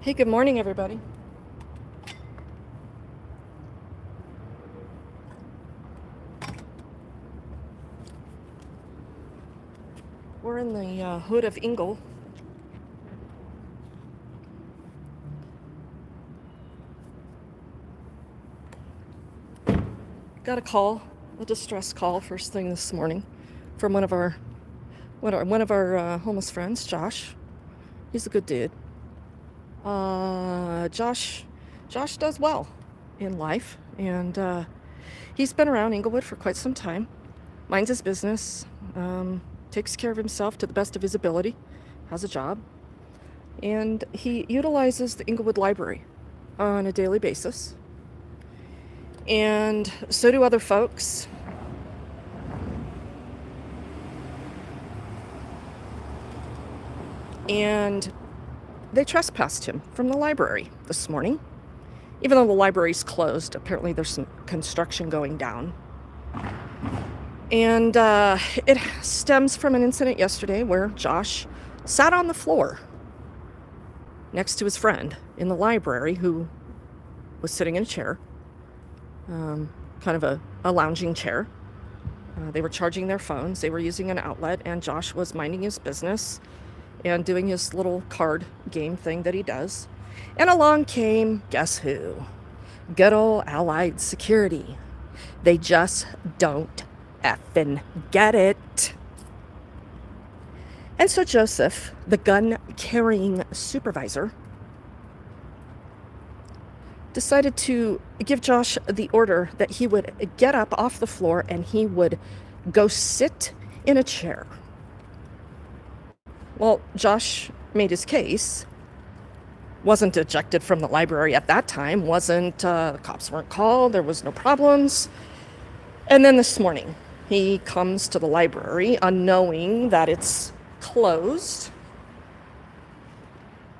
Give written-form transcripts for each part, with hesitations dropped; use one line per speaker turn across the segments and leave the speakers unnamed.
Hey, good morning, everybody. We're in the hood of Englewood. Got a call, a distress call, first thing this morning, from one of our homeless friends, Josh. He's a good dude. Josh does well in life, and he's been around Englewood for quite some time. Minds his business, takes care of himself to the best of his ability, has a job, and he utilizes the Englewood Library on a daily basis. And so do other folks. And they trespassed him from the library this morning. Even though the library's closed, apparently there's some construction going down. And it stems from an incident yesterday where Josh sat on the floor next to his friend in the library who was sitting in a chair. Kind of a lounging chair. They were charging their phones. They were using an outlet, and Josh was minding his business and doing his little card game thing that he does. And along came, guess who? Good old Allied Security. They just don't effing get it. And so Joseph, the gun-carrying supervisor, decided to give Josh the order that he would get up off the floor and he would go sit in a chair. Well, Josh made his case, wasn't ejected from the library at that time, the cops weren't called, there was no problems. And then this morning, he comes to the library unknowing that it's closed.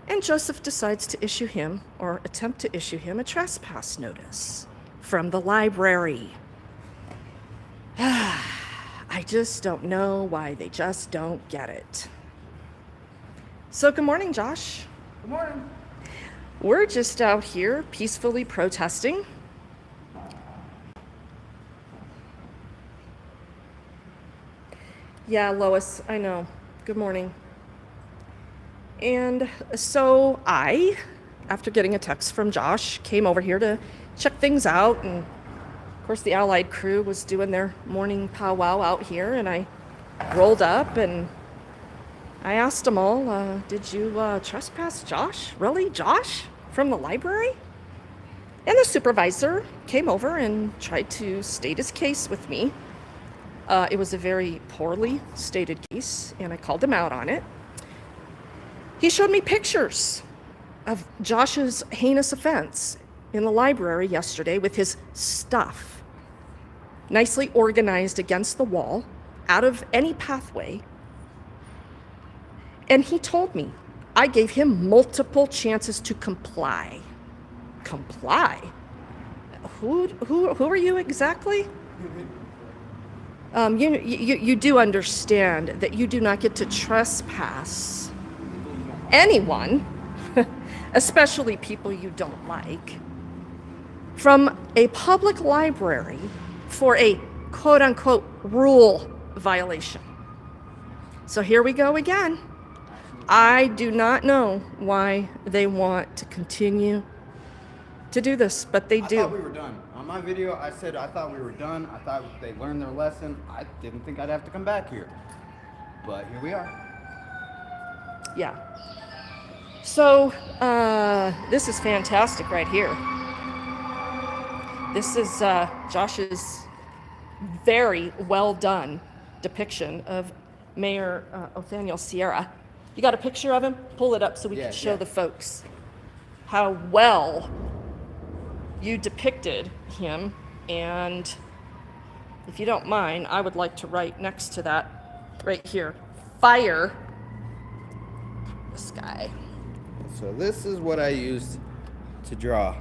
And Joseph decides to issue him, or attempt to issue him, a trespass notice from the library. I just don't know why they just don't get it. So good morning, Josh.
Good morning.
We're just out here peacefully protesting. Yeah, Lois, I know. Good morning. And so I, after getting a text from Josh, came over here to check things out. And of course, the Allied crew was doing their morning powwow out here. And I rolled up and I asked them all, did you trespass Josh? Really, Josh? From the library? And the supervisor came over and tried to state his case with me. It was a very poorly stated case, and I called him out on it. He showed me pictures of Josh's heinous offense in the library yesterday with his stuff nicely organized against the wall, out of any pathway. And he told me I gave him multiple chances to comply. Comply? Who are you exactly? You do understand that you do not get to trespass anyone, especially people you don't like, from a public library for a quote-unquote rule violation. So here we go again. I do not know why they want to continue to do this, but they do.
I thought we were done. On my video, I said I thought we were done. I thought they learned their lesson. I didn't think I'd have to come back here. But here we are.
Yeah. So, this is fantastic right here. This is Josh's very well done depiction of Mayor Othaniel Sierra. You got a picture of him? Pull it up so we can show the folks how well you depicted him. And if you don't mind, I would like to write next to that right here, fire this guy.
So this is what I used to draw.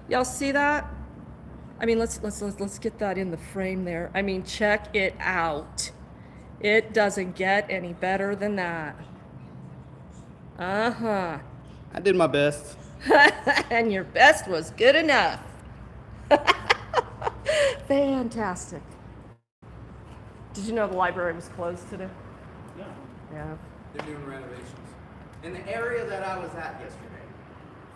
Y'all see that? I mean, let's get that in the frame there. I mean, check it out. It doesn't get any better than that. Uh-huh.
I did my best.
And your best was good enough. Fantastic. Did you know the library was closed today?
Yeah.
Yeah.
They're doing renovations. In the area that I was at yesterday,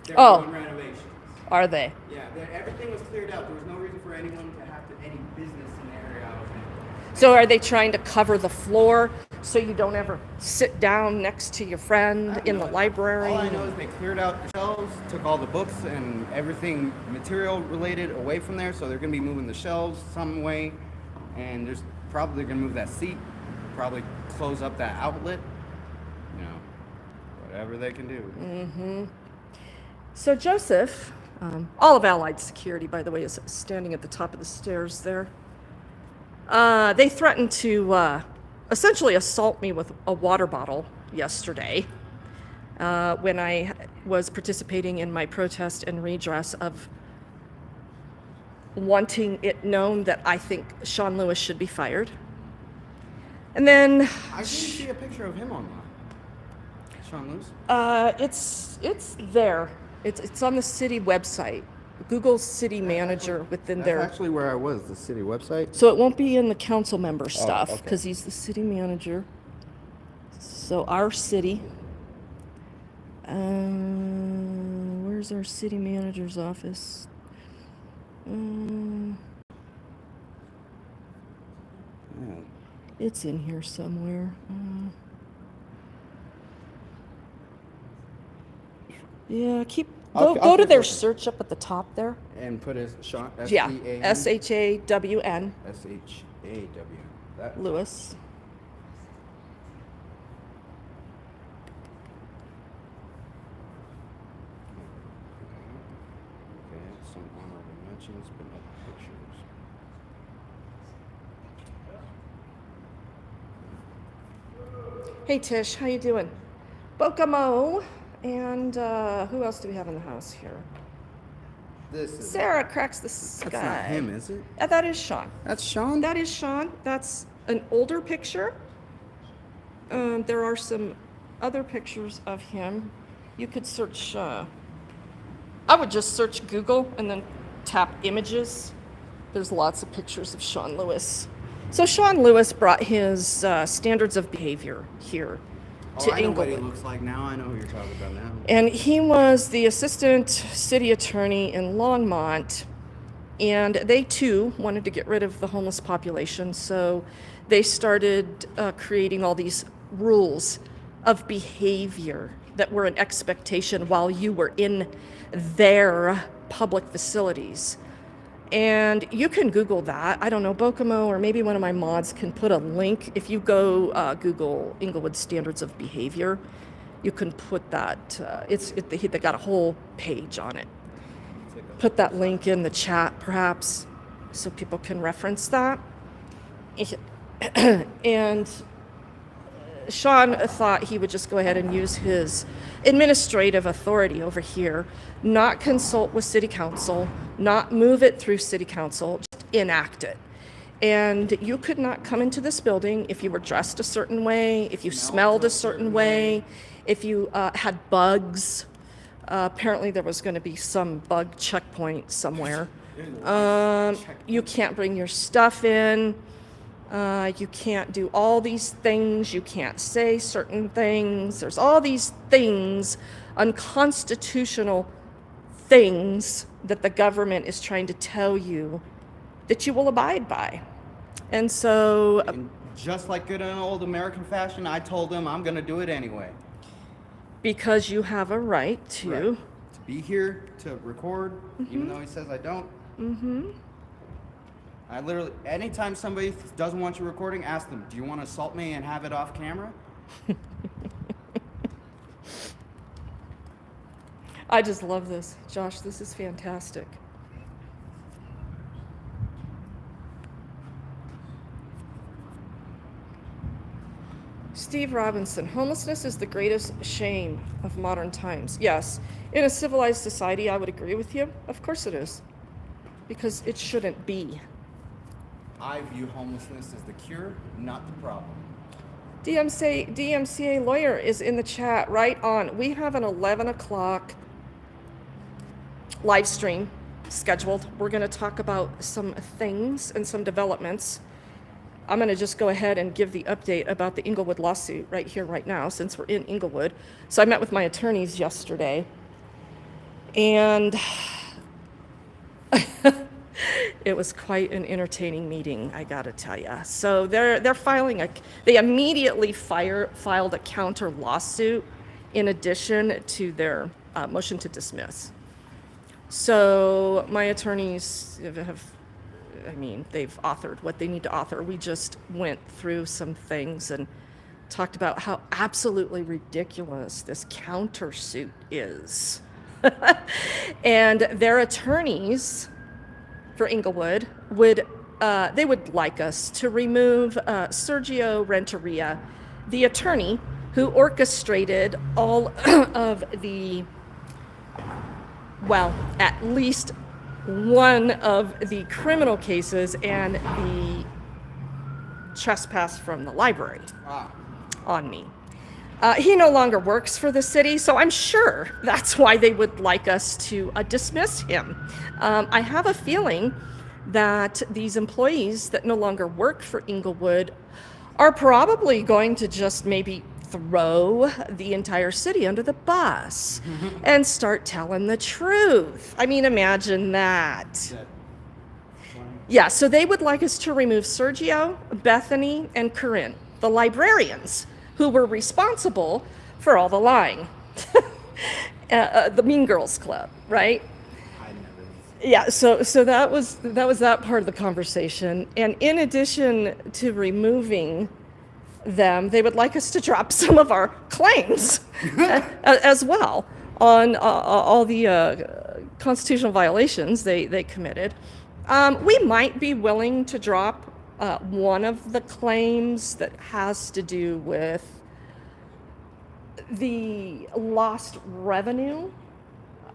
they're
Oh.
doing renovations.
Are they?
Yeah, everything was cleared out. There was no reason for anyone to have any business in the area I was in.
So are they trying to cover the floor so you don't ever sit down next to your friend in the library?
All I know is they cleared out the shelves, took all the books and everything material related away from there. So they're going to be moving the shelves some way, and there's probably going to move that seat, probably close up that outlet. You know, whatever they can do.
Mm-hmm. So Joseph, all of Allied Security, by the way, is standing at the top of the stairs there. They threatened to essentially assault me with a water bottle yesterday when I was participating in my protest and redress of wanting it known that I think Sean Lewis should be fired. And then
I didn't see a picture of him online. Sean Lewis?
it's there. It's on the city website. Google's city manager within
That's
their.
actually where I was, the city website.
So it won't be in the council member stuff
okay.
because he's the city manager. So our city. Where's our city manager's office?
Yeah.
It's in here somewhere. Yeah,
I'll
go to
keep
their
looking.
search up at the top there.
And put his Sean,
Yeah,
S-E-A-N?
SHAWN
S-H-A-W. That,
Lewis.
okay, some honorable mentions, but no pictures.
Hey Tish, how you doing? Bokamo, and who else do we have in the house here?
This is...
Sarah cracks the sky.
That's not him, is it?
That is Sean.
That's Sean?
That is Sean. That's an older picture. There are some other pictures of him. You could search. I would just search Google and then tap images. There's lots of pictures of Sean Lewis. So Sean Lewis brought his standards of behavior here to
I know what he
Englewood.
looks like now. I know who you're talking about now.
And he was the assistant city attorney in Longmont. And they too wanted to get rid of the homeless population. So they started creating all these rules of behavior that were an expectation while you were in their public facilities. And you can Google that. I don't know, Bokamo or maybe one of my mods can put a link. If you go Google Englewood Standards of Behavior, you can put that. They got a whole page on it. Put that link in the chat, perhaps, so people can reference that. And Sean thought he would just go ahead and use his administrative authority over here, not consult with city council, not move it through city council, just enact it. And you could not come into this building if you were dressed a certain way, if you smelled a certain way, if you had bugs. Apparently there was going to be some bug checkpoint somewhere. You can't bring your stuff in. You can't do all these things. You can't say certain things. There's all these things, unconstitutional things that the government is trying to tell you that you will abide by. And so,
And just like good in old American fashion, I told him I'm going to do it anyway.
because you have a right to.
Right. To be here, to record, even though he says I don't.
Mm-hmm.
I literally, anytime somebody doesn't want you recording, ask them, do you want to assault me and have it off camera?
I just love this. Josh, this is fantastic. Steve Robinson, homelessness is the greatest shame of modern times. Yes, in a civilized society, I would agree with you. Of course it is. Because it shouldn't be.
I view homelessness as the cure, not the problem.
DMCA lawyer is in the chat, right on. We have an 11 o'clock live stream scheduled. We're going to talk about some things and some developments. I'm going to just go ahead and give the update about the Englewood lawsuit right here, right now, since we're in Englewood. So I met with my attorneys yesterday, and it was quite an entertaining meeting, I got to tell you. So they're filing they immediately filed a counter lawsuit in addition to their motion to dismiss. So my attorneys they've authored what they need to author. We just went through some things and talked about how absolutely ridiculous this countersuit is. And their attorneys for Englewood would like us to remove Sergio Renteria, the attorney who orchestrated all of the, well, at least one of the criminal cases and the trespass from the library on me. He no longer works for the city, so I'm sure that's why they would like us to dismiss him. I have a feeling that these employees that no longer work for Englewood are probably going to just maybe throw the entire city under the bus and start telling the truth. I mean, imagine that. Yeah, so they would like us to remove Sergio, Bethany, and Corinne, the librarians who were responsible for all the lying. The Mean Girls Club, right? Yeah, so that was that part of the conversation. And in addition to removing them, they would like us to drop some of our claims as well on all the constitutional violations they committed. We might be willing to drop one of the claims that has to do with the lost revenue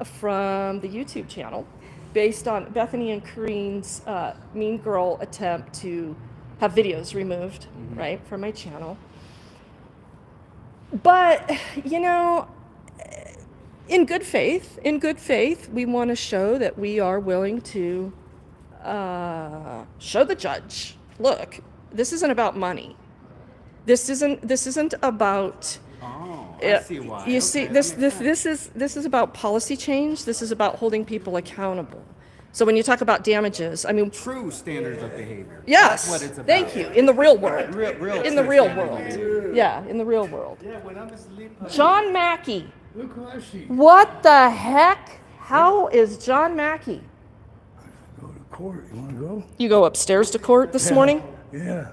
from the YouTube channel based on Bethany and Corinne's Mean Girl attempt to have videos removed, right, from my channel. But, you know, in good faith, we want to show that we are willing to show the judge, look, this isn't about money. This isn't about.
Oh, I see why.
You see, this is about policy change. This is about holding people accountable. So when you talk about damages, I mean,
True standards of behavior.
yes,
That's what it's about.
thank you. In the real world.
Real
In the real
standards of
world.
behavior.
Yeah, in the real world.
Yeah, when I'm asleep.
John Mackey.
Look who I see.
What the heck? How is John Mackey?
Go to court. You want to go?
You go upstairs to court this morning?
Yeah.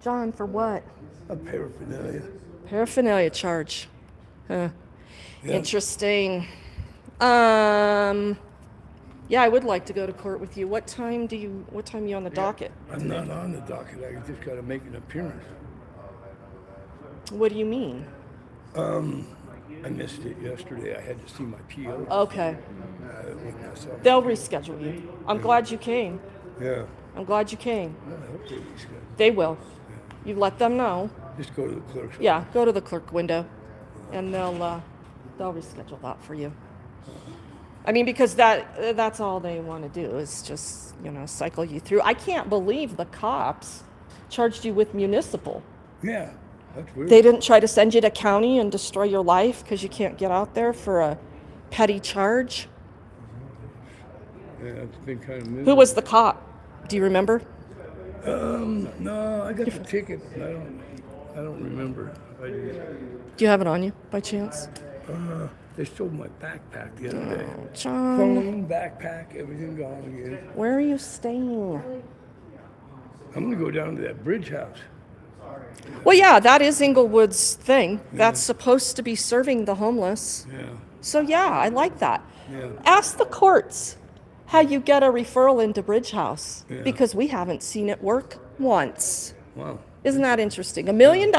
John, for what?
A paraphernalia.
Paraphernalia charge. Huh.
Yeah.
Interesting. Yeah, I would like to go to court with you. What time are you on the docket?
I'm not on the docket. I just got to make an appearance.
What do you mean?
I missed it yesterday. I had to see my PO.
Okay.
With myself.
They'll reschedule you. I'm glad you came.
Yeah.
I'm glad you came.
Well, I hope they reschedule.
They will. You let them know.
Just go to the clerk's.
Yeah, go to the clerk window, and they'll reschedule that for you. I mean, because that's all they want to do is just, you know, cycle you through. I can't believe the cops charged you with municipal.
Yeah. That's weird.
They didn't try to send you to county and destroy your life because you can't get out there for a petty charge.
Yeah, it's been kind of miserable.
Who was the cop? Do you remember?
No, I got the ticket. I don't remember.
Do you have it on you by chance?
They stole my backpack the other day.
John,
Phone, backpack, everything gone again.
where are you staying?
I'm gonna go down to that bridge house.
Well, yeah, that is Englewood's thing. That's supposed to be serving the homeless.
Yeah.
So, yeah, I like that.
Yeah.
Ask the courts how you get a referral into Bridge House
Yeah.
because we haven't seen it work once.
Wow.
Isn't that interesting? $1 million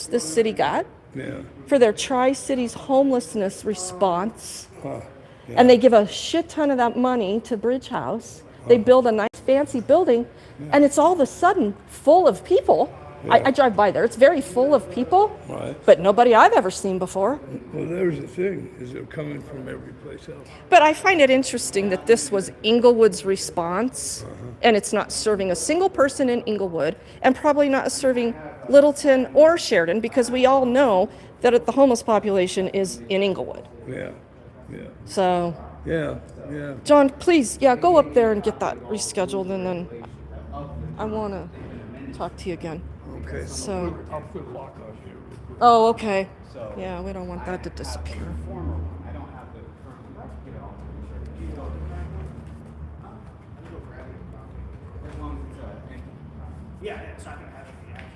this city got
Yeah.
for their Tri-Cities homelessness response.
Huh. Yeah.
And they give a shit ton of that money to Bridge House. They build a nice fancy building and it's all of a sudden full of people I drive by there. It's very full of people,
Right.
but nobody I've ever seen before.
Well, there's the thing, is they're coming from every place else.
But I find it interesting that this was Englewood's response, and it's not serving a single person in Englewood, and probably not serving Littleton or Sheridan, because we all know that the homeless population is in Englewood.
Yeah, yeah,
So,
yeah, yeah.
John, please, yeah, go up there and get that rescheduled, and then I want to talk to you again.
Okay.
So,
I'll put a lock on here.
oh, okay. Yeah, we don't want that to disappear.
I don't have the
Yeah, it's not gonna have any action.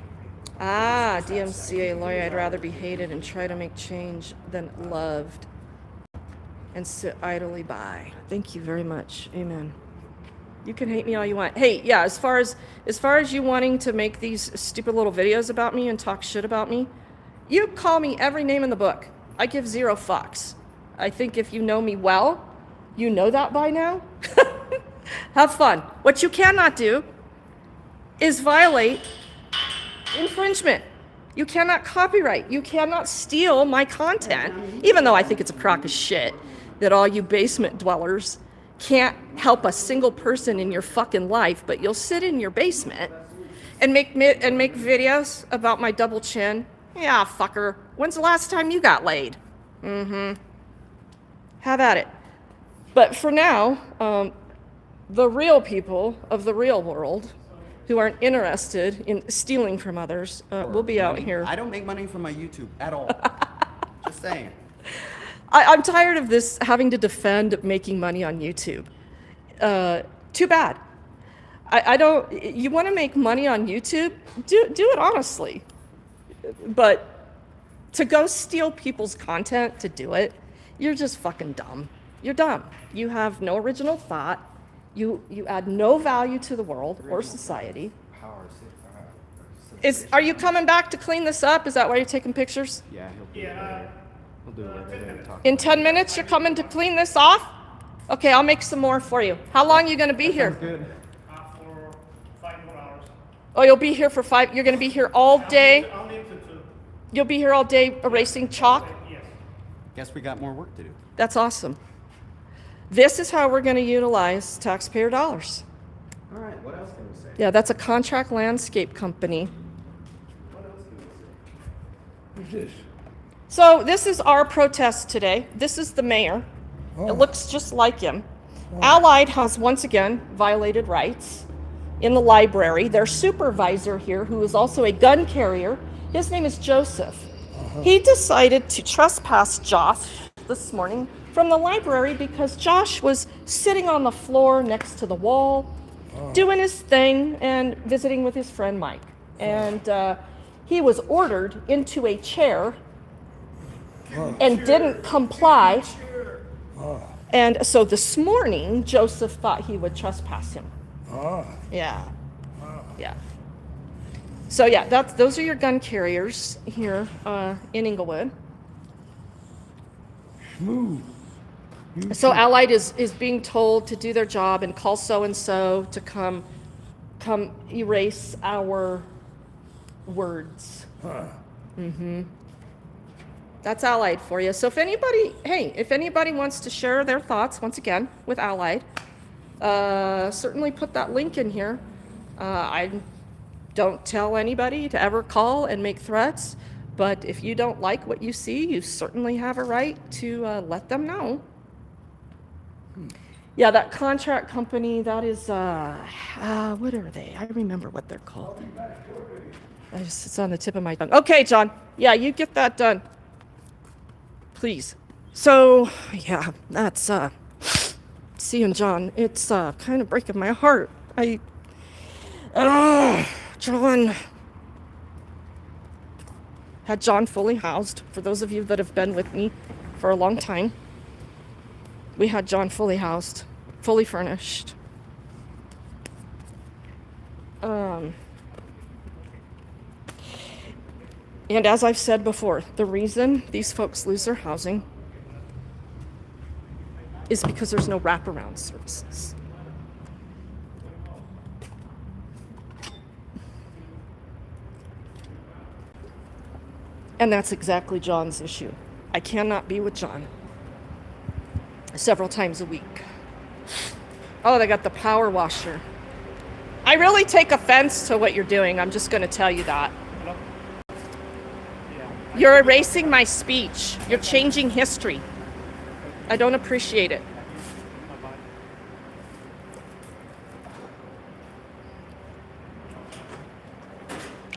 Ah, DMCA lawyer, I'd rather be hated and try to make change than loved and sit idly by. Thank you very much. Amen. You can hate me all you want. Hey, yeah, as far as you wanting to make these stupid little videos about me and talk shit about me, you call me every name in the book. I give zero fucks. I think if you know me well, you know that by now. Have fun. What you cannot do is violate infringement. You cannot copyright. You cannot steal my content, even though I think it's a crock of shit that all you basement dwellers can't help a single person in your fucking life, but you'll sit in your basement and make videos about my double chin. Yeah, fucker. When's the last time you got laid? Have at it. But for now, the real people of the real world who aren't interested in stealing from others will be out here.
I don't make money from my YouTube at all. Just saying.
I'm tired of this having to defend making money on YouTube. Too bad. I don't. You want to make money on YouTube? Do it honestly. But to go steal people's content to do it, you're just fucking dumb. You're dumb. You have no original thought. You add no value to the world or society. Are you coming back to clean this up? Is that why you're taking pictures?
Yeah, he'll do it later.
In 10 minutes, you're coming to clean this off? Okay, I'll make some more for you. How long are you going to be here?
Good.
For 5 more hours.
Oh, you'll be here for 5. You're going to be here all day.
I'll leave to 2.
You'll be here all day erasing chalk.
Yes.
Guess we got more work to do.
That's awesome. This is how we're going to utilize taxpayer dollars.
All right, what else can we say?
Yeah, that's a contract landscape company.
Who's this?
So this is our protest today. This is the mayor. It looks just like him. Allied has once again violated rights in the library. Their supervisor here, who is also a gun carrier, his name is Joseph. He decided to trespass Josh this morning from the library because Josh was sitting on the floor next to the wall, doing his thing and visiting with his friend Mike. And he was ordered into a chair and didn't comply. And so this morning, Joseph thought he would trespass him. Yeah. Yeah. So yeah, those are your gun carriers here in Englewood.
Smooth.
So Allied is being told to do their job and call so-and-so to come erase our words. That's Allied for you. So if anybody wants to share their thoughts, once again, with Allied, certainly put that link in here. I don't tell anybody to ever call and make threats, but if you don't like what you see, you certainly have a right to let them know. Yeah, that contract company, that is, what are they? I remember what they're called. It's on the tip of my tongue. Okay, John. Yeah, you get that done. Please. So, yeah, that's, seeing John, it's kind of breaking my heart. John. Had John fully housed. For those of you that have been with me for a long time, we had John fully housed, fully furnished. And as I've said before, the reason these folks lose their housing is because there's no wraparound services. And that's exactly John's issue. I cannot be with John several times a week. Oh, they got the power washer. I really take offense to what you're doing. I'm just going to tell you that.
Hello? Yeah.
You're erasing my speech. You're changing history. I don't appreciate it.
Bye-bye.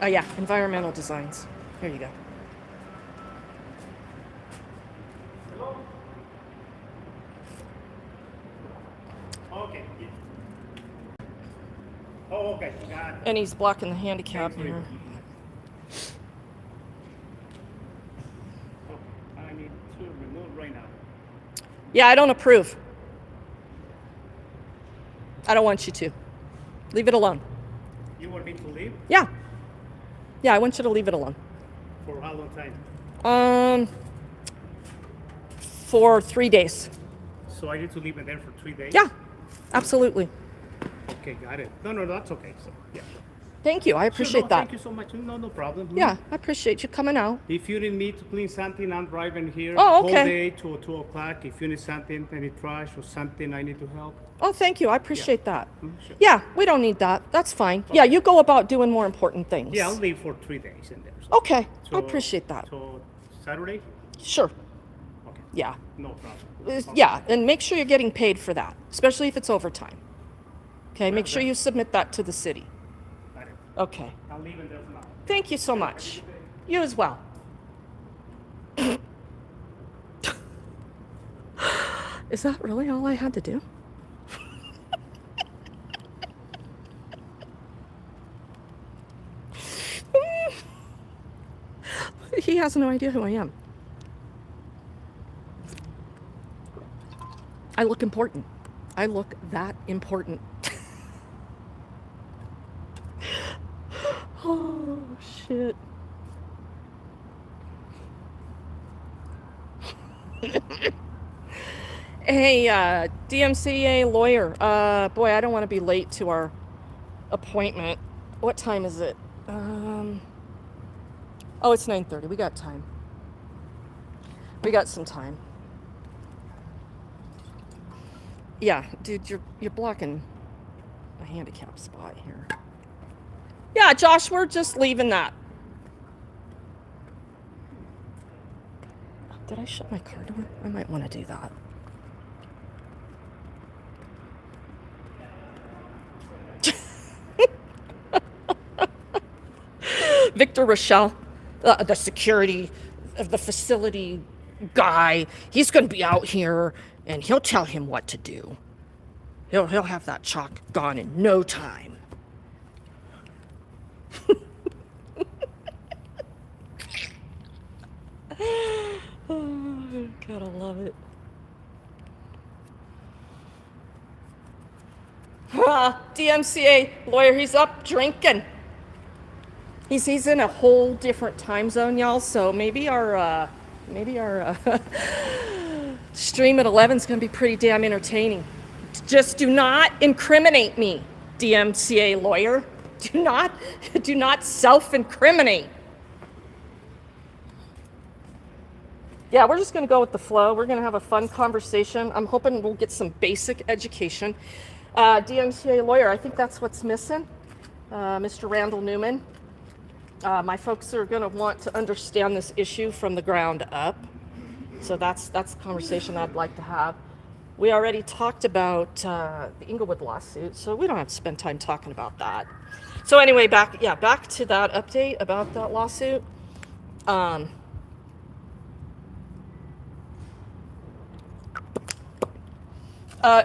Oh, yeah, environmental designs. Here you go.
Okay. Yeah. Oh, okay. Got it.
And he's blocking the handicap
Thanks,
here.
Oh, I need to remove right now.
Yeah, I don't approve. I don't want you to. Leave it alone.
You want me to leave?
Yeah. Yeah, I want you to leave it alone.
For how long time?
For 3 days.
So I need to leave it there for 3 days?
Yeah, absolutely.
Okay, got it. No, that's okay. So, yeah.
Thank you. I
Sure,
appreciate
no,
that.
Thank you so much. No problem.
Yeah, I appreciate you coming out.
If you need me to clean something, I'm driving here
Oh,
all
okay.
day till 2 o'clock. If you need something, any trash or something I need to help.
Oh, thank you. I appreciate that.
Sure.
Yeah, we don't need that. That's fine. Yeah, you go about doing more important things.
Yeah, I'll leave for 3 days in there. So,
Okay, I
so-
appreciate that.
So Saturday?
Sure.
Okay,
Yeah.
no problem.
Yeah, and make sure you're getting paid for that, especially if it's overtime. Okay, make sure
Okay.
you submit that to the city.
Got it.
Okay.
I'll leave it there for now.
Thank you so much. You as well. Is that really all I had to do? He has no idea who I am. I look important. I look that important. Oh, shit. Hey, DMCA lawyer. Boy, I don't want to be late to our appointment. What time is it? Oh, it's 9:30. We got time. We got some time. Yeah, dude, you're blocking a handicap spot here. Yeah, Josh, we're just leaving that. Did I shut my car door? I might want to do that. Victor Rochelle, the security of the facility guy, he's going to be out here and he'll tell him what to do. He'll have that chalk gone in no time. Oh, gotta love it. DMCA lawyer, he's up drinking. He's in a whole different time zone, y'all. So maybe our stream at 11 is gonna be pretty damn entertaining. Just do not incriminate me, DMCA lawyer. Do not self-incriminate. Yeah, we're just gonna go with the flow. We're gonna have a fun conversation. I'm hoping we'll get some basic education. DMCA lawyer, I think that's what's missing. Mr. Randall Newman. My folks are gonna want to understand this issue from the ground up. So that's the conversation I'd like to have. We already talked about the Englewood lawsuit, so we don't have to spend time talking about that. So anyway, back to that update about that lawsuit.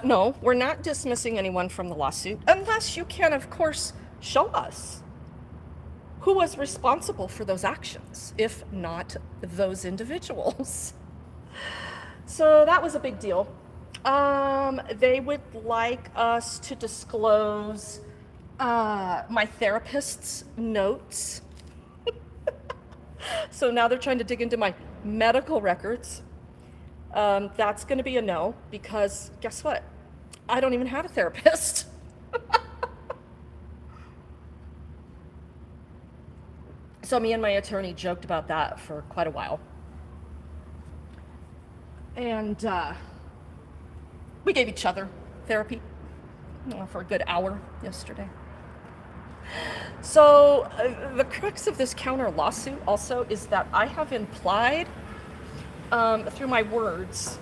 No, we're not dismissing anyone from the lawsuit unless you can, of course, show us who was responsible for those actions, if not those individuals. So that was a big deal. They would like us to disclose my therapist's notes. So now they're trying to dig into my medical records. That's going to be a no, because guess what? I don't even have a therapist. So me and my attorney joked about that for quite a while. And we gave each other therapy for a good hour yesterday. So the crux of this counter lawsuit also is that I have implied through my words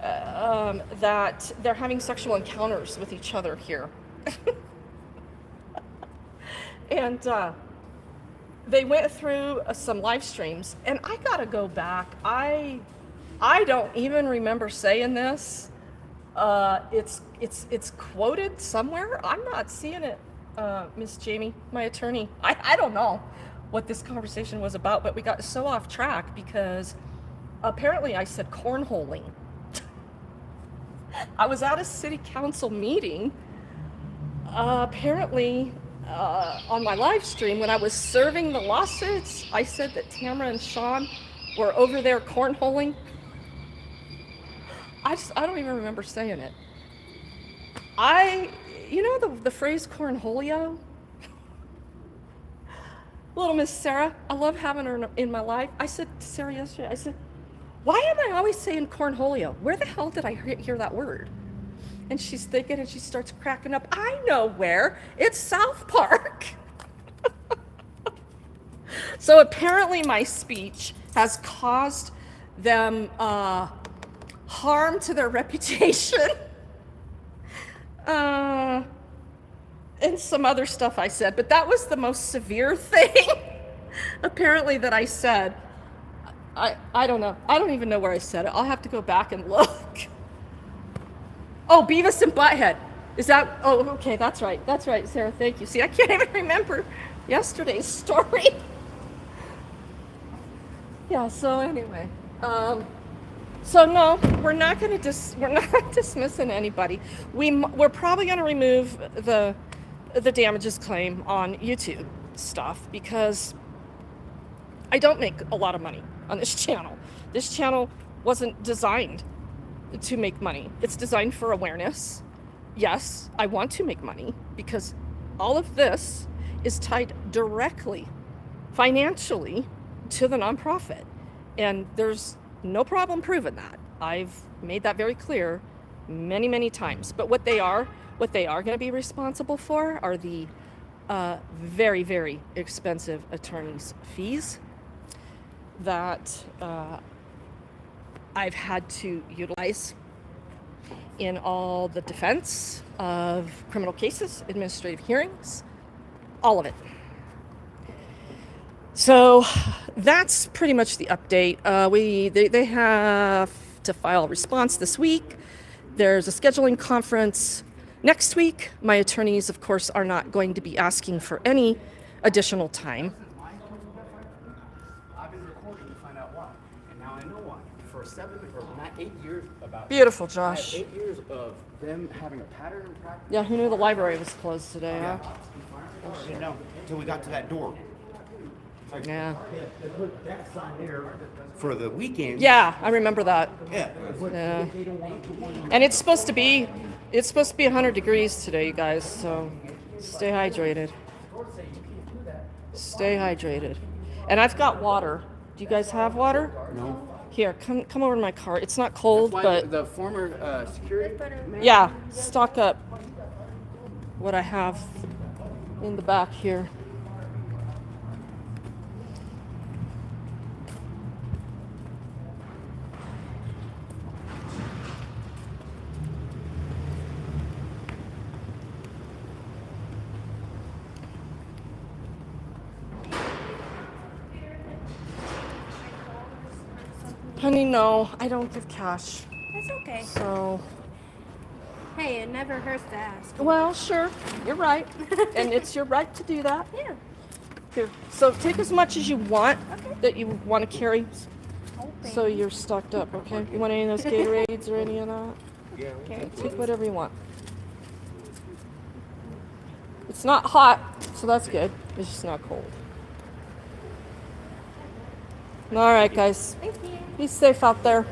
that they're having sexual encounters with each other here. And they went through some live streams, and I gotta go back. I don't even remember saying this. It's quoted somewhere. I'm not seeing it, Miss Jamie, my attorney. I don't know what this conversation was about, but we got so off track because apparently I said cornholing. I was at a city council meeting. Apparently, on my live stream, when I was serving the lawsuits, I said that Tamara and Sean were over there cornholing. I don't even remember saying it. You know the phrase cornholio? Little Miss Sarah, I love having her in my life. I said to Sarah yesterday, I said, why am I always saying cornholio? Where the hell did I hear that word? And she's thinking, and she starts cracking up. I know where. It's South Park. So apparently my speech has caused them harm to their reputation. And some other stuff I said, but that was the most severe thing apparently that I said. I don't know. I don't even know where I said it. I'll have to go back and look. Oh, Beavis and Butthead. Is that, oh, okay, that's right. That's right, Sarah, thank you. See, I can't even remember yesterday's story. Yeah, so anyway. So no, we're not dismissing anybody. We're probably going to remove the damages claim on YouTube stuff because I don't make a lot of money on this channel. This channel wasn't designed to make money. It's designed for awareness. Yes, I want to make money because all of this is tied directly, financially, to the nonprofit. And there's no problem proving that. I've made that very clear many, many times. But what they are going to be responsible for are the very, very expensive attorney's fees that I've had to utilize in all the defense of criminal cases, administrative hearings, all of it. So that's pretty much the update. They have to file a response this week. There's a scheduling conference next week. My attorneys, of course, are not going to be asking for any additional time.
I've been recording to find out why, and now I know why. For 8 years about.
Beautiful,
I
Josh.
had 8 years of them having a pattern in practice.
Yeah, who knew the library was closed today, huh?
I didn't know until we got to that door.
Yeah.
They put that sign there for the weekend.
Yeah, I remember that.
Yeah.
Yeah. And it's supposed to be 100 degrees today, you guys, so stay hydrated. Stay hydrated. And I've got water. Do you guys have water?
No.
Here, come over to my car. It's not cold,
Why
but
the former security man.
yeah, stock up what I have in the back here. Honey, no, I don't give cash.
That's okay.
So,
Hey, it never hurts to ask.
well, sure, you're right. And it's your right to do that.
Yeah.
Here, so take as much as you want
Okay.
that you want to carry
Open.
so you're stocked up, okay? You want any of those Gatorades or any of that?
Yeah.
Okay, take whatever you want. It's not hot, so that's good. It's just not cold. All right, guys.
Thank you.
Be safe out there.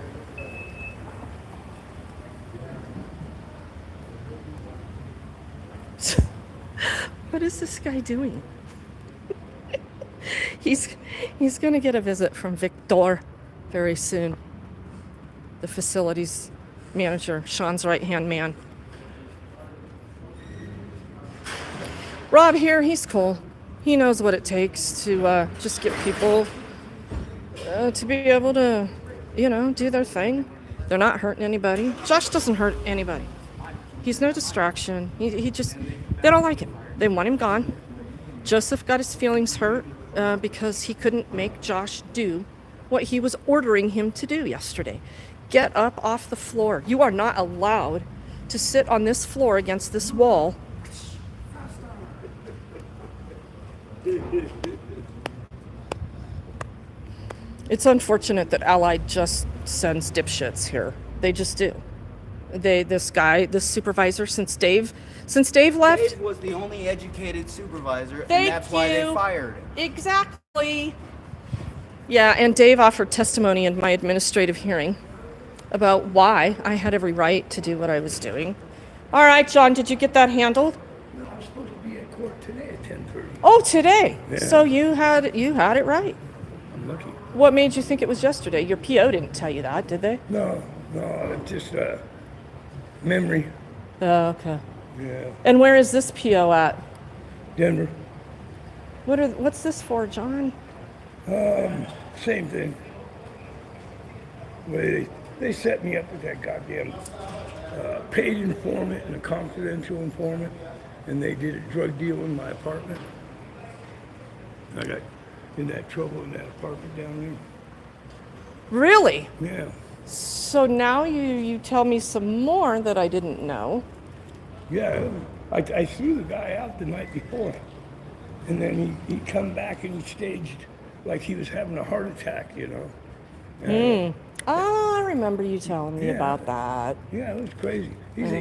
What is this guy doing? He's going to get a visit from Victor very soon. The facilities manager, Sean's right-hand man. Rob here, he's cool. He knows what it takes to just get people to be able to, do their thing. They're not hurting anybody. Josh doesn't hurt anybody. He's no distraction. He just, they don't like him. They want him gone. Joseph got his feelings hurt because he couldn't make Josh do what he was ordering him to do yesterday. Get up off the floor. You are not allowed to sit on this floor against this wall. It's unfortunate that Allied just sends dipshits here. They just do. This supervisor, since Dave left.
Dave was the only educated supervisor, and
Thank
that's why they
you.
fired him.
Exactly. Yeah, and Dave offered testimony in my administrative hearing about why I had every right to do what I was doing. All right, John, did you get that handled?
No, I'm supposed to be at court today at 10:30.
Oh, today.
Yeah.
So you had it right.
I'm lucky.
What made you think it was yesterday? Your PO didn't tell you that, did they?
No, it's just memory.
Oh, okay.
Yeah,
And where is this PO at?
Denver.
What's this for, John?
Same thing. They set me up with that goddamn paid informant and a confidential informant, and they did a drug deal in my apartment. I got in that trouble in that apartment down
Really?
there. Yeah.
So now you tell me some more that I didn't know.
Yeah, I threw the guy out the night before, and then he come back and he staged like he was having a heart attack, And,
Oh, I remember you telling me
Yeah.
about that.
yeah, it was crazy. He's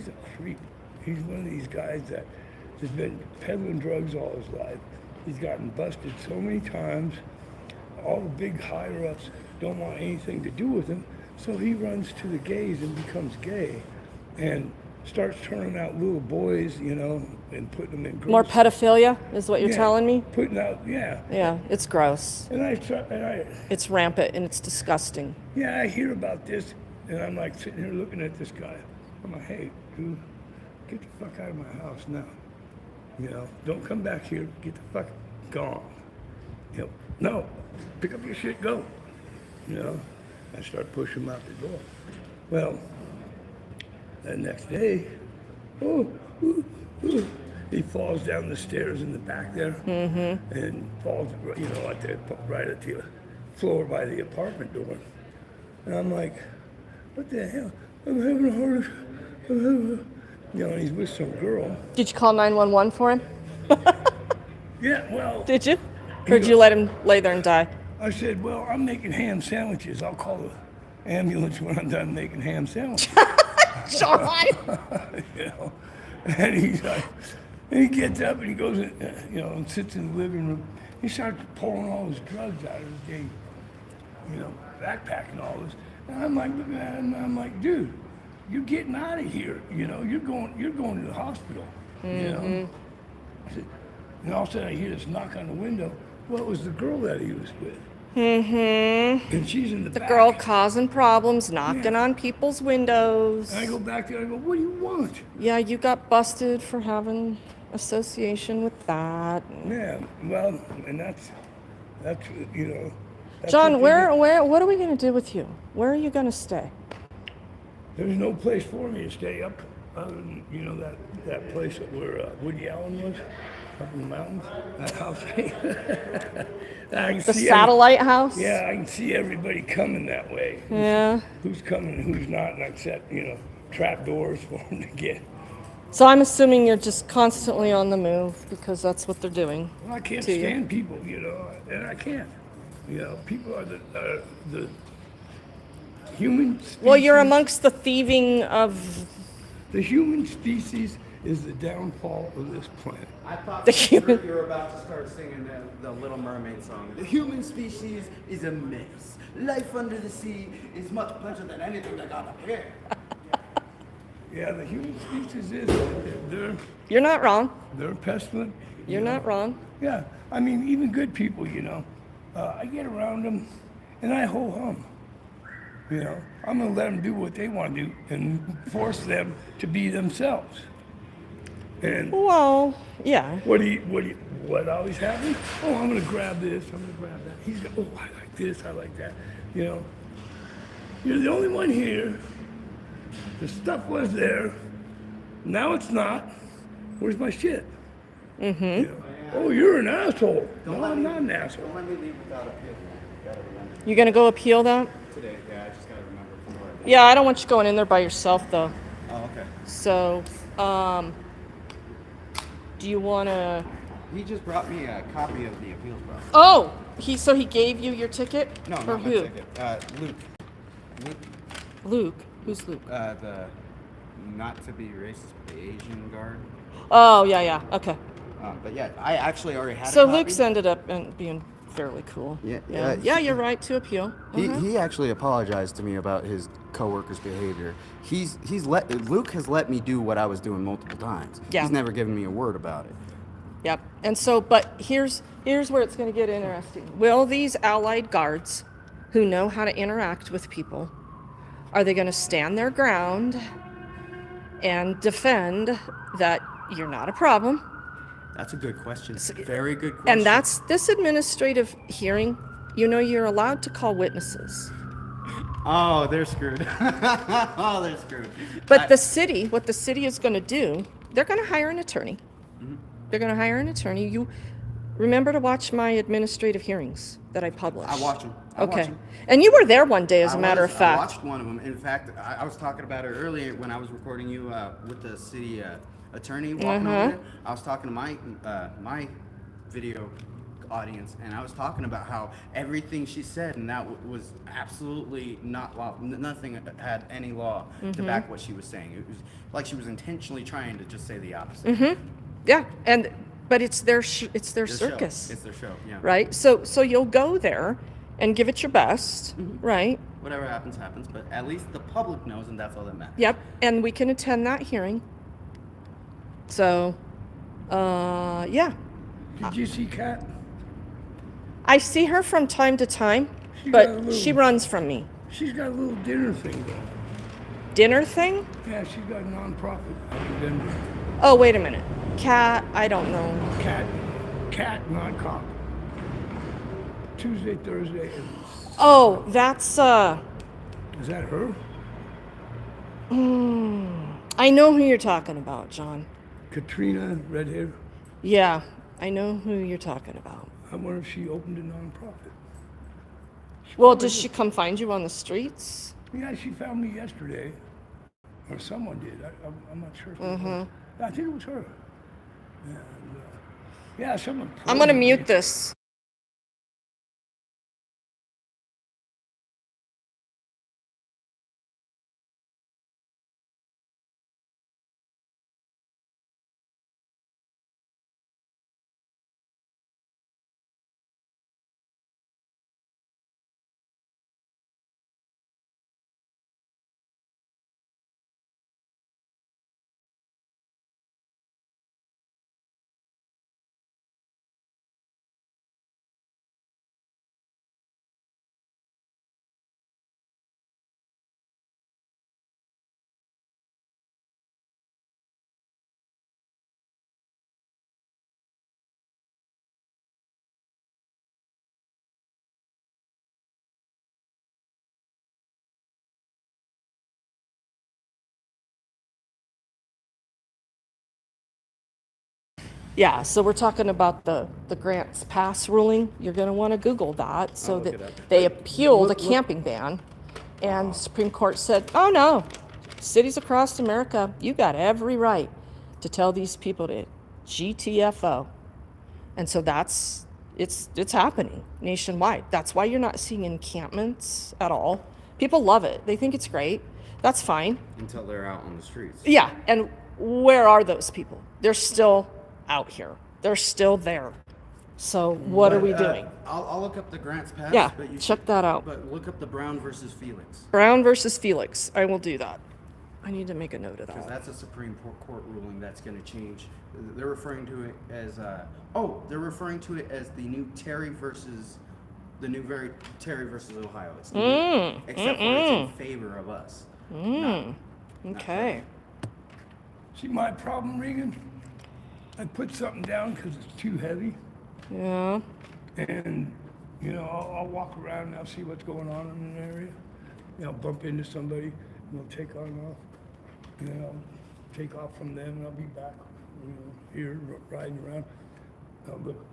a creep. He's one of these guys that has been peddling drugs all his life. He's gotten busted so many times. All the big higher ups don't want anything to do with him, so he runs to the gays and becomes gay, and starts turning out little boys, and putting them in girls.
More pedophilia is what you're
Yeah,
telling me?
Putting out, yeah.
Yeah, it's gross.
And I
It's rampant and it's disgusting.
I hear about this, and I'm like sitting here looking at this guy. I'm like, hey, dude, get the fuck out of my house now. Don't come back here. Get the fuck gone. No, pick up your shit, go. I start pushing him out the door. Well, that next day, he falls down the stairs in the back there, and falls, right at the floor by the apartment door. And I'm like, what the hell? I'm having a heart attack. And he's with some girl.
Did you call 911 for him?
Yeah, well,
Did you? Or did you let him lay there and die?
I said, well, I'm making ham sandwiches. I'll call the ambulance when I'm done making ham sandwiches.
Sean!
And he's like, and he gets up and he goes, and sits in the living room. He starts pulling all his drugs out of his day, backpack and all this. And I'm like, dude, you're getting out of here. You're going to the hospital. And all of a sudden I hear this knock on the window. Well, it was the girl that he was with. And she's in the back.
The girl causing problems, knocking on people's windows.
And I go back there, I go, what do you want?
Yeah, you got busted for having association with that.
Yeah, well, and that's that's
John,
what they do.
what are we going to do with you? Where are you going to stay?
There's no place for me to stay up other than, that place where Woody Allen was, up in the mountains, that house. I can
The
see
satellite house?
Yeah, I can see everybody coming that way.
Yeah.
Who's coming and who's not, and I set, trap doors for them to get.
So I'm assuming you're just constantly on the move because that's what they're doing.
Well, I can't
to you.
stand people, and I can't. People are the human species.
Well, you're amongst the thieving of
The human species is the downfall of this planet.
I thought
The
you
human-
were about to start singing the Little Mermaid song. The human species is a mess. Life under the sea is much better than anything they got up here.
Yeah, the human species is, they're,
You're not wrong.
they're pestilent.
You're not wrong.
Yeah, I mean, even good people, I get around them and I ho-hum. I'm gonna let them do what they want to do and force them to be themselves. And
Well, yeah.
what always happens? Oh, I'm gonna grab this, I'm gonna grab that. He's gonna, oh, I like this, I like that. You're the only one here. The stuff was there. Now it's not. Where's my shit? Oh, you're an asshole. No, I'm not an asshole.
Don't let me leave without appeal. You gotta remember
You gonna go appeal that?
today. Yeah, I just gotta remember from where I
Yeah, I don't want you going in there by yourself though.
Oh, okay.
So, do you wanna?
He just brought me a copy of the appeals process.
Oh, he gave you your ticket?
No,
Or
not my
who?
ticket. Luke.
Luke. Who's Luke?
The not to be racist, but the Asian guard.
Oh, yeah. Okay.
But yeah, I actually already had.
So
a copy.
Luke's ended up being fairly cool.
Yeah,
You're right to appeal.
He actually apologized to me about his coworker's behavior. Luke has let me do what I was doing multiple times.
Yeah.
He's never given me a word about it.
Yep. And so, but here's where it's going to get interesting. Will these allied guards, who know how to interact with people, are they going to stand their ground and defend that you're not a problem?
That's a good question. Very good question.
And that's this administrative hearing. You're allowed to call witnesses.
Oh, they're screwed. Oh, they're screwed.
But what the city is going to do, they're going to hire an attorney. They're going to hire an attorney. You remember to watch my administrative hearings that I publish.
I watch them.
Okay. And you were there one day, as a matter of
I
fact.
watched one of them. In fact, I was talking about it earlier when I was recording you with the city attorney walking over there. I was talking to my video audience, and I was talking about how everything she said, and that was absolutely not law. Nothing had any law to back what she was saying. It was like she was intentionally trying to just say the opposite.
Yeah, but it's their
Their
circus.
show. It's their show. Yeah.
Right? So you'll go there and give it your best, right?
Whatever happens, happens. But at least the public knows, and that's all that matters.
Yep. And we can attend that hearing. So, yeah.
Did you see Kat?
I see her from time to time,
She got a
but
little-
she runs from me.
She's got a little dinner thing going.
Dinner thing?
Yeah, she's got a nonprofit out in Denver.
Oh, wait a minute. Cat, I don't know.
Cat, not cop. Tuesday, Thursday.
Oh, that's,
Is that her?
I know who you're talking about, John.
Katrina, red hair.
Yeah, I know who you're talking about.
I wonder if she opened a nonprofit.
Well, does she come find you on the streets?
Yeah, she found me yesterday. Or someone did. I'm not sure. If it was. I think it was her. And, yeah, someone.
I'm going to
told me.
mute this. Yeah, so we're talking about the grants pass ruling. You're going to want to Google that. So
look
that
it up.
they appealed a camping ban, and the Supreme Court said, "Oh no, cities across America, you got every right to tell these people to GTFO." And so it's happening nationwide. That's why you're not seeing encampments at all. People love it. They think it's great. That's fine.
Until they're out on the streets.
Yeah, and where are those people? They're still out here. They're still there. So what are we doing?
I'll look up the grants pass.
Yeah,
but you
check that out.
But look up the Brown versus Felix.
Brown versus Felix. I will do that. I need to make a note of
Because
that.
that's a Supreme Court ruling that's going to change. They're referring to it as they're referring to it as the new Terry versus Ohio. It's new, except for it's in favor of us. Not
Okay.
them.
See, my problem, Regan? I put something down because it's too heavy,
Yeah.
and you know, I'll walk around and I'll see what's going on in an area. You know, bump into somebody, and I'll take on off. And then I'll take off from them, and I'll be back, you know, here riding around. I'll look.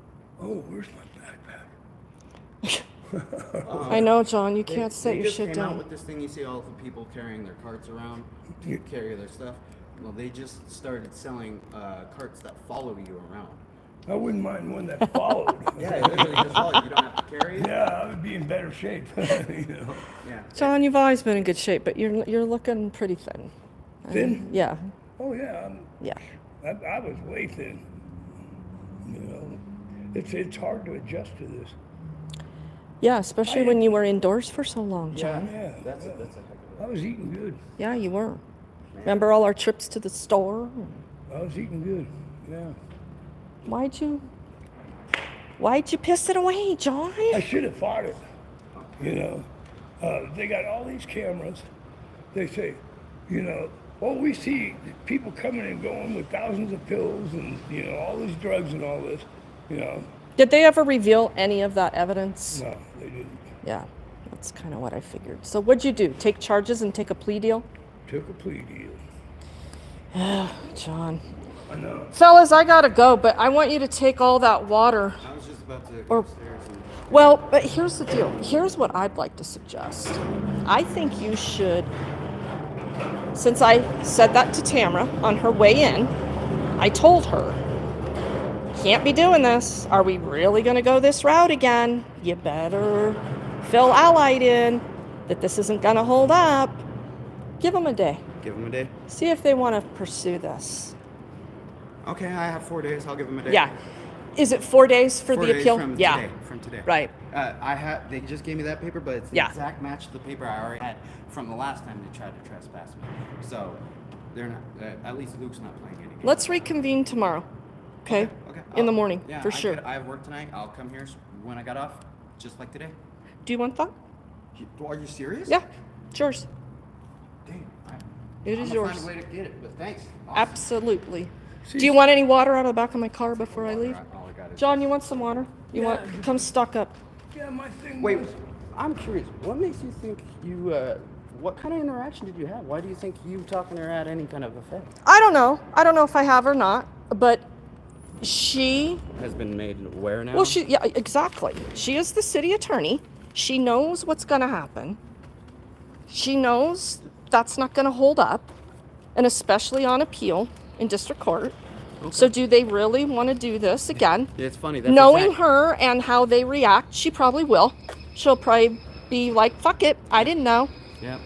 Oh, where's my backpack?
I know, John. You
They-
can't set
they
your
just
shit
came out
down.
with this thing. You see all the people carrying their carts around to carry their stuff. Well, they just started selling carts that follow you around.
I wouldn't mind one that followed.
Yeah, it literally just follow you. You don't have to carry it.
Yeah, I would be in better shape. You know,
Yeah.
John, you've always been in good shape, but you're looking pretty thin.
thin.
Yeah.
Oh yeah,
Yeah.
I was way thin. You know, it's hard to adjust to this.
Yeah, especially when you were indoors for so long,
Yeah.
John.
Yeah,
That's a heck of
I was eating good.
Yeah, you were. Remember all our trips to the store?
I was eating good. Yeah.
Why'd you piss it away, John?
I should have fought it. You know, they got all these cameras. They say, you know, oh, we see people coming and going with thousands of pills and, you know, all these drugs and all this, you know.
Did they ever reveal any of that evidence?
No, they didn't.
Yeah, that's kind of what I figured. So what'd you do? Take charges and take a plea deal?
Took a plea deal.
John.
I know.
Fellas, I gotta go, but I want you to take all that water.
I was just about to go
Or-
upstairs and
Well, but here's the deal. Here's what I'd like to suggest. I think you should, since I said that to Tamara on her way in, I told her, can't be doing this. Are we really going to go this route again? You better fill Allied in that this isn't going to hold up. Give them a day.
give them a day.
See if they want to pursue this.
Okay, I have 4 days. I'll give them a day.
Yeah. Is it 4 days for
4
the
days
appeal?
from
Yeah.
today. From today.
Right.
They just gave me that paper, but it's the
Yeah.
exact match to the paper I already had from the last time they tried to trespass me. So they're not. At least Luke's not playing any games.
Let's reconvene tomorrow. Okay?
Okay.
In the morning,
Yeah,
for sure.
I have work tonight. I'll come here when I got off, just like today.
Do you want that?
Are you serious?
Yeah. It's yours.
Damn.
It
I'm
is
gonna
yours.
Find a way to get it, but thanks. Awesome.
Absolutely.
See,
Do you want any water out of the back of my car before I leave?
All I got is-
John, you want some water? You
Yeah.
want? Come stock up.
Yeah, my thing
Wait,
was,
I'm curious. What makes you think you? What kind of interaction did you have? Why do you think you talking to her had any kind of effect?
I don't know. I don't know if I have or not, but she,
Has been made aware now.
well, yeah, exactly. She is the city attorney. She knows what's going to happen. She knows that's not going to hold up, and especially on appeal in district court. So do they really want to do this again?
Yeah, it's funny. That's
Knowing her and how they react, she probably will. She'll probably be like, "Fuck it, I didn't know."
Yeah.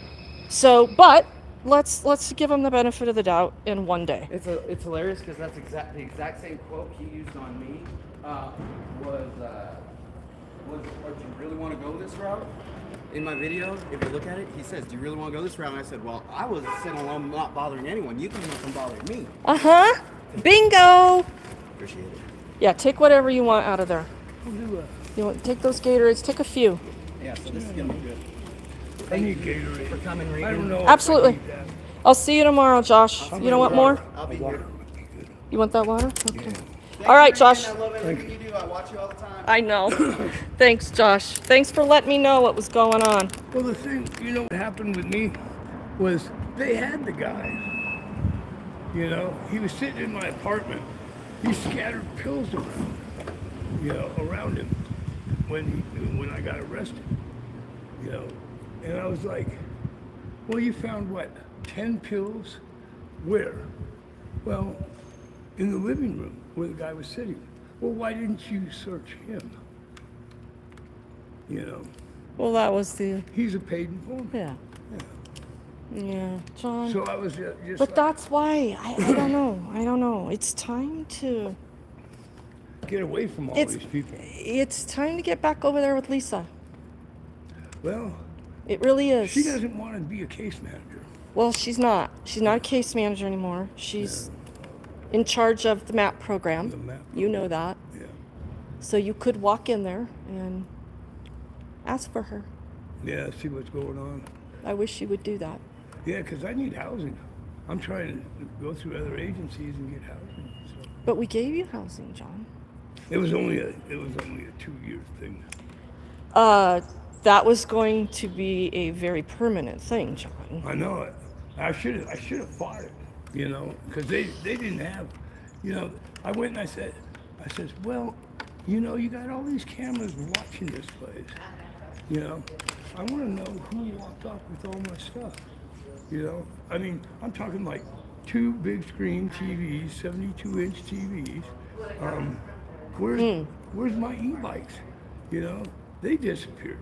So, but let's give them the benefit of the doubt in one day.
It's hilarious because that's the exact same quote he used on me. Was "Do you really want to go this route?" In my video, if you look at it, he says, "Do you really want to go this route?" And I said, "Well, I was sitting alone, not bothering anyone. You can't even bother me."
Bingo.
Appreciate it.
Yeah, take whatever you want out of there.
I'll do a,
You want take those Gatorades? Take a few.
Yeah. So this is gonna be good.
I need Gatorade.
For coming,
I
Regan.
don't know.
Absolutely.
If I need that.
I'll see you tomorrow, Josh. You don't want more?
I'll be
Water
here.
would be good.
You want that water? Okay.
Thank
All
you,
right,
Regan.
Josh.
I love everything you do. I watch you all the time.
I know. Thanks, Josh. Thanks for letting me know what was going on.
Well, the thing, you know, what happened with me was they had the guy. You know, he was sitting in my apartment. He scattered pills around, you know, around him when I got arrested. You know, and I was like, well, you found what, 10 pills? Where? Well, in the living room where the guy was sitting. Well, why didn't you search him? You know,
Well, that was the
he's a paid informant.
yeah. Yeah, John.
So I was just
But
like,
that's why I don't know. I don't know. It's time to
get away from all
it's
these people.
it's time to get back over there with Lisa.
Well,
It really is.
she doesn't want to be a case manager.
Well, she's not. She's not a case manager anymore. She's in charge of the MAP program.
The MAP
You know that.
Yeah.
So you could walk in there and ask for her.
Yeah, see what's going on.
I wish you would do that.
Yeah, because I need housing. I'm trying to go through other agencies and get housing. So.
But we gave you housing, John.
It was only a 2-year thing.
That was going to be a very permanent thing, John.
I know it. I should have fought it, you know, because they didn't have, you know. I went and I said, well, you know, you got all these cameras watching this place, you know. I want to know who walked off with all my stuff, you know. I mean, I'm talking like 2 big screen TVs, 72-inch TVs. Where's my e-bikes? You know, they disappeared.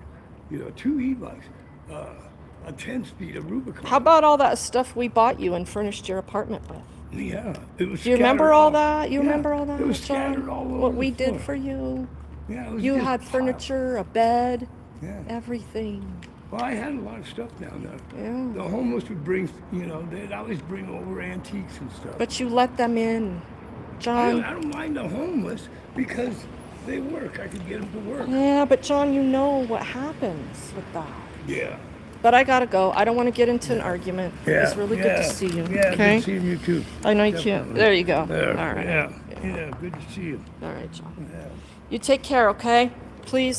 You know, 2 e-bikes, a 10-speed, a Rubicon.
How about all that stuff we bought you and furnished your apartment with?
Yeah, it was.
Do you remember
scattered
all that? You remember all that,
It was
John?
scattered all over
What
the
we did
floor.
for you?
Yeah, it was
You
just
had
piled.
furniture, a bed,
Yeah.
everything.
Well, I had a lot of stuff down there.
Yeah.
The homeless would bring, you know, they'd always bring over antiques and stuff.
But you let them in,
I
John.
don't mind the homeless because they work. I could get them to work.
Yeah, but John, you know what happens with that.
Yeah.
But I gotta go. I don't want to get into an argument.
Yeah.
It was really good to see you.
Yeah,
Okay.
good seeing you too.
I know you can't.
Definitely.
There you go.
There.
All right.
Yeah. Yeah, good to see you.
All right, John.
Yeah.
You take care, okay? Please.